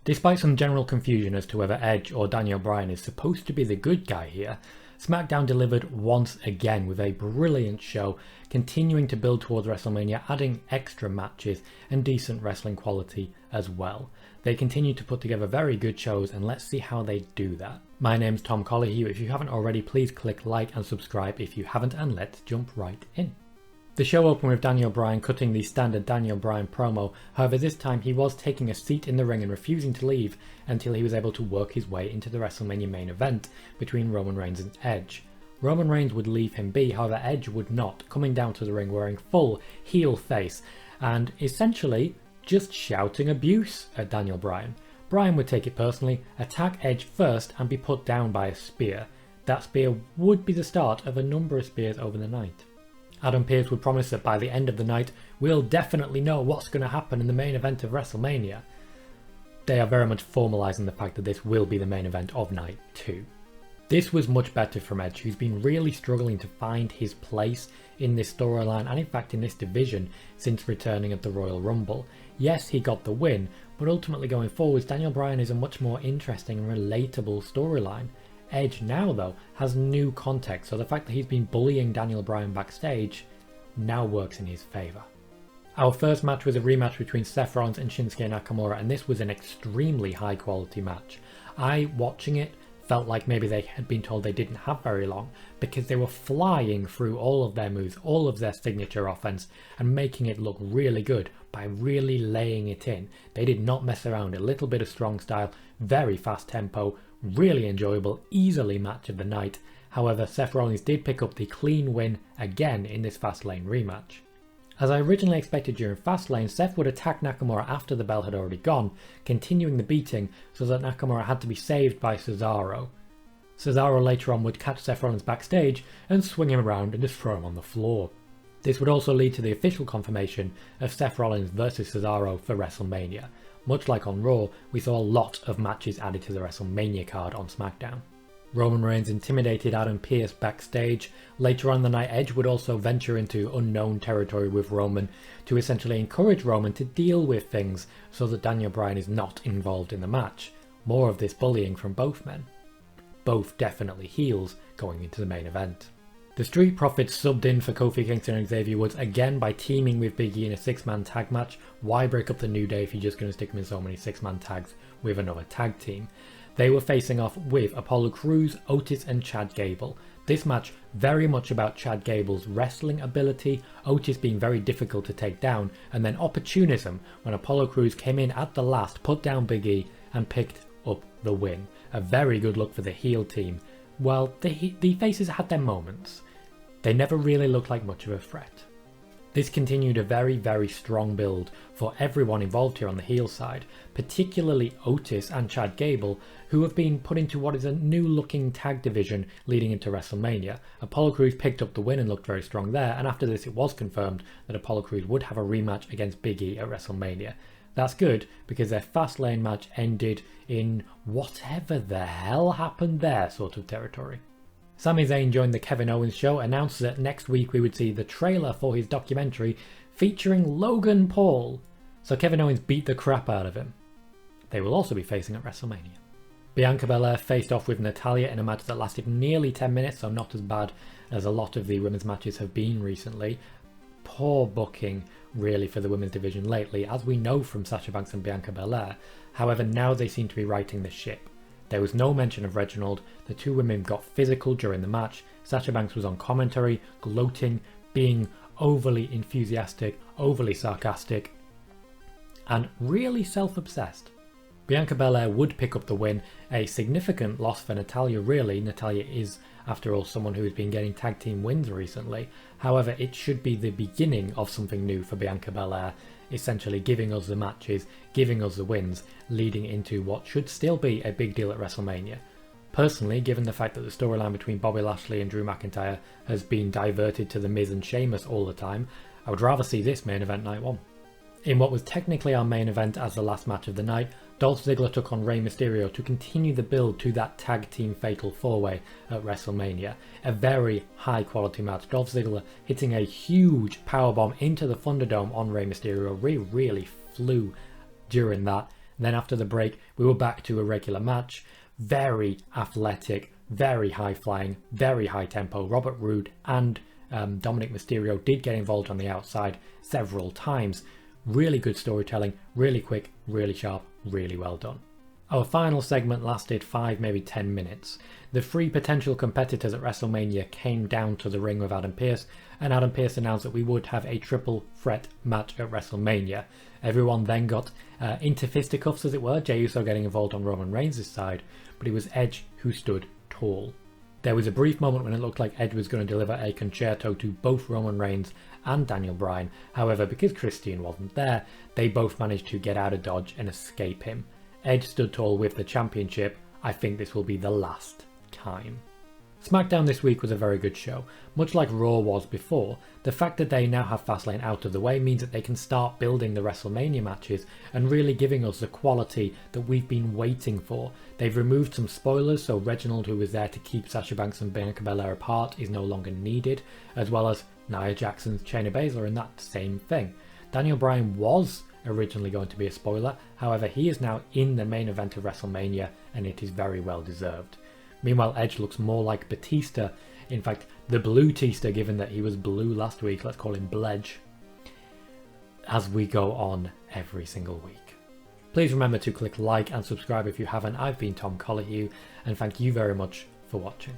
Despite some general confusion as to whether Edge or Daniel Bryan is supposed to be the good guy here, SmackDown delivered once again with a brilliant show, continuing to build towards WrestleMania, adding extra matches and decent wrestling quality as well. They continue to put together very good shows, and let's see how they do that. My name's Tom Colohue. If you haven't already, please click like and subscribe if you haven't, and let's jump right in. The show opened with Daniel Bryan cutting the standard Daniel Bryan promo. However, this time he was taking a seat in the ring and refusing to leave until he was able to work his way into the WrestleMania main event between Roman Reigns and Edge. Roman Reigns would leave him be, however Edge would not, coming down to the ring wearing full heel face and essentially just shouting abuse at Daniel Bryan. Bryan would take it personally, attack Edge first and be put down by a spear. That spear would be the start of a number of spears over the night. Adam Pearce would promise that by the end of the night, we'll definitely know what's going to happen in the main event of WrestleMania. They are very much formalising the fact that this will be the main event of night 2. This was much better from Edge, who's been really struggling to find his place in this storyline and in fact in this division since returning at the Royal Rumble. Yes, he got the win, but ultimately going forwards, Daniel Bryan is a much more interesting and relatable storyline. Edge now, though, has new context, so the fact that he's been bullying Daniel Bryan backstage now works in his favour. Our first match was a rematch between Seth Rollins and Shinsuke Nakamura, and this was an extremely high quality match. I, watching it, felt like maybe they had been told they didn't have very long, because they were flying through all of their moves, all of their signature offense, and making it look really good by really laying it in. They did not mess around. A little bit of strong style, very fast tempo, really enjoyable, easily match of the night. However, Seth Rollins did pick up the clean win again in this Fastlane rematch. As I originally expected during Fastlane, Seth would attack Nakamura after the bell had already gone, continuing the beating so that Nakamura had to be saved by Cesaro. Cesaro later on would catch Seth Rollins backstage and swing him around and just throw him on the floor. This would also lead to the official confirmation of Seth Rollins versus Cesaro for WrestleMania. Much like on Raw, we saw a lot of matches added to the WrestleMania card on SmackDown. Roman Reigns intimidated Adam Pearce backstage. Later on the night, Edge would also venture into unknown territory with Roman to essentially encourage Roman to deal with things so that Daniel Bryan is not involved in the match. More of this bullying from both men. Both definitely heels going into the main event. The Street Profits subbed in for Kofi Kingston and Xavier Woods again by teaming with Big E in a 6-man tag match. Why break up the New Day if you're just going to stick them in so many 6-man tags with another tag team? They were facing off with Apollo Crews, Otis and Chad Gable. This match very much about Chad Gable's wrestling ability, Otis being very difficult to take down, and then opportunism when Apollo Crews came in at the last, put down Big E and picked up the win. A very good look for the heel team. Well, the faces had their moments. They never really looked like much of a threat. This continued a very, very strong build for everyone involved here on the heel side, particularly Otis and Chad Gable, who have been put into what is a new looking tag division leading into WrestleMania. Apollo Crews picked up the win and looked very strong there, and after this it was confirmed that Apollo Crews would have a rematch against Big E at WrestleMania. That's good, because their Fastlane match ended in whatever the hell happened there sort of territory. Sami Zayn joined the Kevin Owens show, announced that next week we would see the trailer for his documentary featuring Logan Paul. So Kevin Owens beat the crap out of him. They will also be facing at WrestleMania. Bianca Belair faced off with Natalya in a match that lasted nearly 10 minutes, so not as bad as a lot of the women's matches have been recently. Poor booking really for the women's division lately, as we know from Sasha Banks and Bianca Belair. However, now they seem to be righting the ship. There was no mention of Reginald. The two women got physical during the match. Sasha Banks was on commentary, gloating, being overly enthusiastic, overly sarcastic, and really self-obsessed. Bianca Belair would pick up the win, a significant loss for Natalya really. Natalya is, after all, someone who has been getting tag team wins recently. However, it should be the beginning of something new for Bianca Belair, essentially giving us the matches, giving us the wins, leading into what should still be a big deal at WrestleMania. Personally, given the fact that the storyline between Bobby Lashley and Drew McIntyre has been diverted to The Miz and Sheamus all the time, I would rather see this main event night 1. In what was technically our main event as the last match of the night, Dolph Ziggler took on Rey Mysterio to continue the build to that tag team fatal 4-way at WrestleMania. A very high quality match. Dolph Ziggler hitting a huge powerbomb into the Thunderdome on Rey Mysterio. Rey really flew during that. And then after the break, we were back to a regular match. Very athletic, very high flying, very high tempo. Robert Roode and Dominic Mysterio did get involved on the outside several times. Really good storytelling, really quick, really sharp, really well done. Our final segment lasted 5, maybe 10 minutes. The 3 potential competitors at WrestleMania came down to the ring with Adam Pearce, and Adam Pearce announced that we would have a triple threat match at WrestleMania. Everyone then got into fisticuffs, as it were, Jey Uso getting involved on Roman Reigns' side, but it was Edge who stood tall. There was a brief moment when it looked like Edge was going to deliver a concerto to both Roman Reigns and Daniel Bryan. However, because Christian wasn't there, they both managed to get out of dodge and escape him. Edge stood tall with the championship. I think this will be the last time. SmackDown this week was a very good show. Much like Raw was before, the fact that they now have Fastlane out of the way means that they can start building the WrestleMania matches and really giving us the quality that we've been waiting for. They've removed some spoilers, so Reginald, who was there to keep Sasha Banks and Bianca Belair apart, is no longer needed, as well as Nia Jackson's Shayna Baszler and that same thing. Daniel Bryan was originally going to be a spoiler, however he is now in the main event of WrestleMania and it is very well deserved. Meanwhile, Edge looks more like Batista, in fact the Blue-tista, given that he was blue last week, let's call him Bledge, as we go on every single week. Please remember to click like and subscribe if you haven't. I've been Tom Colohue and thank you very much for watching.